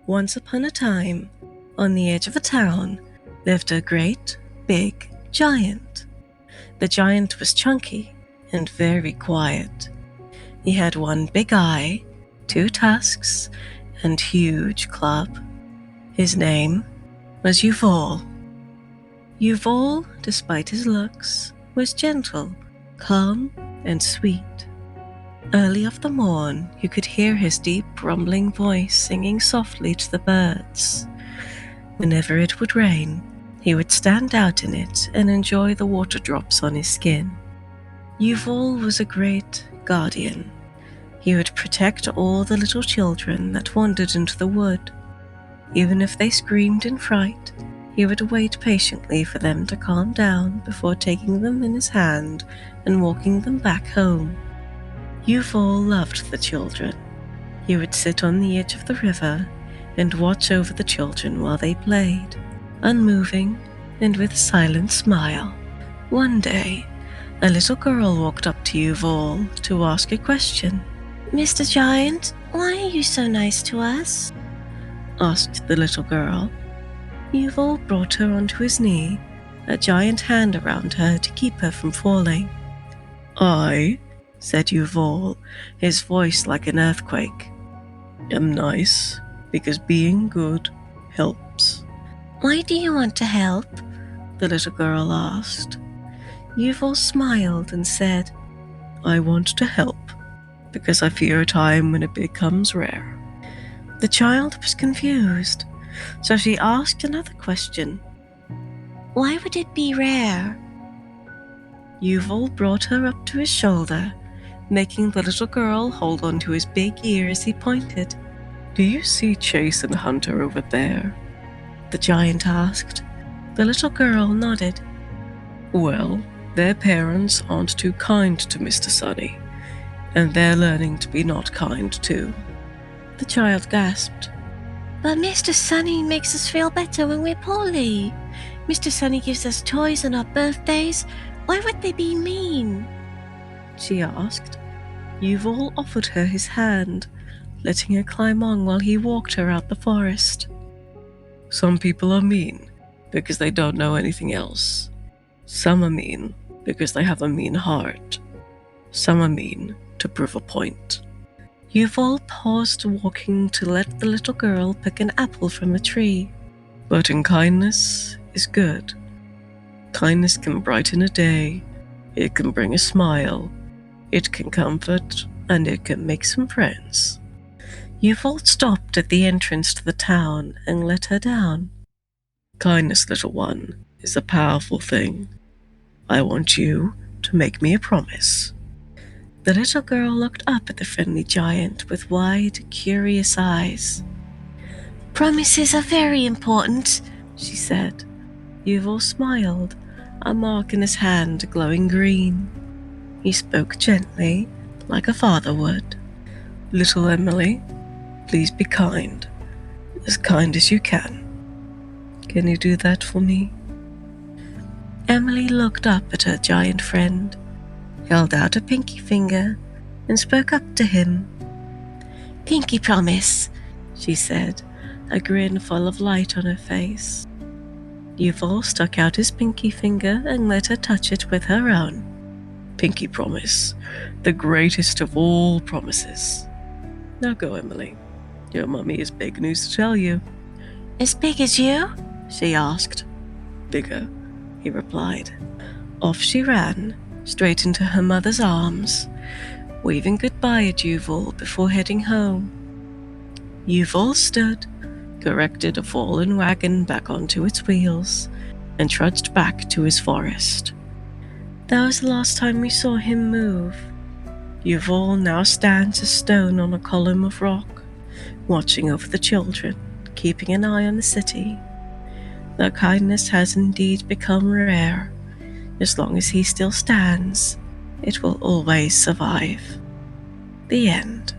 Once upon a time, on the edge of a town, lived a great, big giant. The giant was chunky and very quiet. He had one big eye, 2 tusks, and huge club. His name was Yuval. Yuval, despite his looks, was gentle, calm, and sweet. Early of the morn, you could hear his deep, rumbling voice singing softly to the birds. Whenever it would rain, he would stand out in it and enjoy the water drops on his skin. Yuval was a great guardian. He would protect all the little children that wandered into the wood. Even if they screamed in fright, he would wait patiently for them to calm down before taking them in his hand and walking them back home. Yuval loved the children. He would sit on the edge of the river and watch over the children while they played, unmoving and with a silent smile. One day, a little girl walked up to Yuval to ask a question. "Mr. Giant, why are you so nice to us?" asked the little girl. Yuval brought her onto his knee, a giant hand around her to keep her from falling. "I," said Yuval, his voice like an earthquake, "am nice because being good helps." "Why do you want to help?" the little girl asked. Yuval smiled and said, "I want to help because I fear a time when it becomes rare." The child was confused, so she asked another question. "Why would it be rare?" Yuval brought her up to his shoulder, making the little girl hold onto his big ear as he pointed. "Do you see Chase and Hunter over there?" the giant asked. The little girl nodded. "Well, their parents aren't too kind to Mr. Sunny, and they're learning to be not kind too." The child gasped. "But Mr. Sunny makes us feel better when we're poorly. Mr. Sunny gives us toys on our birthdays. Why would they be mean?" she asked. Yuval offered her his hand, letting her climb on while he walked her out the forest. "Some people are mean because they don't know anything else. Some are mean because they have a mean heart. Some are mean to prove a point." Yuval paused walking to let the little girl pick an apple from a tree. "But in kindness is good. Kindness can brighten a day. It can bring a smile. It can comfort, and it can make some friends." Yuval stopped at the entrance to the town and let her down. "Kindness, little one, is a powerful thing. I want you to make me a promise." The little girl looked up at the friendly giant with wide, curious eyes. "Promises are very important," she said. Yuval smiled, a mark in his hand glowing green. He spoke gently, like a father would. "Little Emily, please be kind as you can. Can you do that for me?" Emily looked up at her giant friend, held out a pinky finger, and spoke up to him. "Pinky promise," she said, a grin full of light on her face. Yuval stuck out his pinky finger and let her touch it with her own. "Pinky promise, the greatest of all promises. Now go, Emily. Your mummy has big news to tell you." "As big as you?" she asked. "Bigger," he replied. Off she ran, straight into her mother's arms, waving goodbye at Yuval before heading home. Yuval stood, corrected a fallen wagon back onto its wheels, and trudged back to his forest. That was the last time we saw him move. Yuval now stands as stone on a column of rock, watching over the children, keeping an eye on the city. Though kindness has indeed become rare, as long as he still stands, it will always survive. The end.